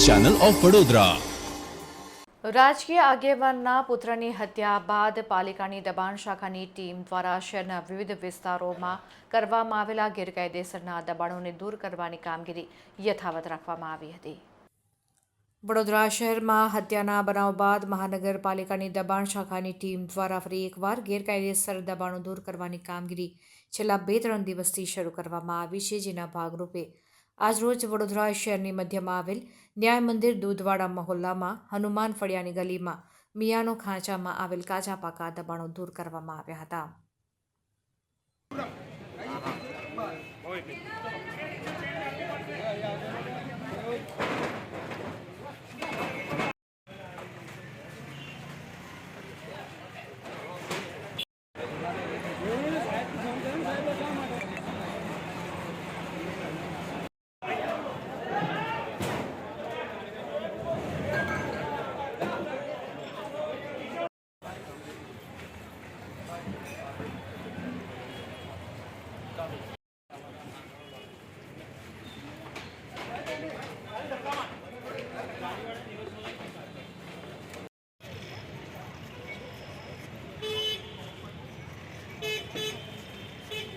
Channel of Vadodara. રાજકીય આગેવાનના પુત્રની હત્યા બાદ પાલિકાની દબાણ શાખાની ટીમ દ્વારા શહેરના વિવિધ વિસ્તારોમાં કરવામાં આવેલા ગેરકાયદેસરના દબાણોને દૂર કરવાની કામગીરી યથાવત રાખવામાં આવી હતી। વડોદરા શહેરમાં હત્યાના બનાવ બાદ મહાનગરપાલિકાની દબાણ શાખાની ટીમ દ્વારા ફરી એકવાર ગેરકાયદેસર દબાણો દૂર કરવાની કામગીરી છેલ્લા 2-3 દિવસથી શરૂ કરવામાં આવી છે, જેના ભાગરૂપે આજરોજ વડોદરા શહેરની મધ્યમાં આવેલ ન્યાય મંદિર દૂધવાડા મહોલ્લામાં હનુમાન ફળિયાની ગલીમાં મિયાનો ખાંચામાં આવેલ કાચા પાકા દબાણો દૂર કરવામાં આવ્યા હતા।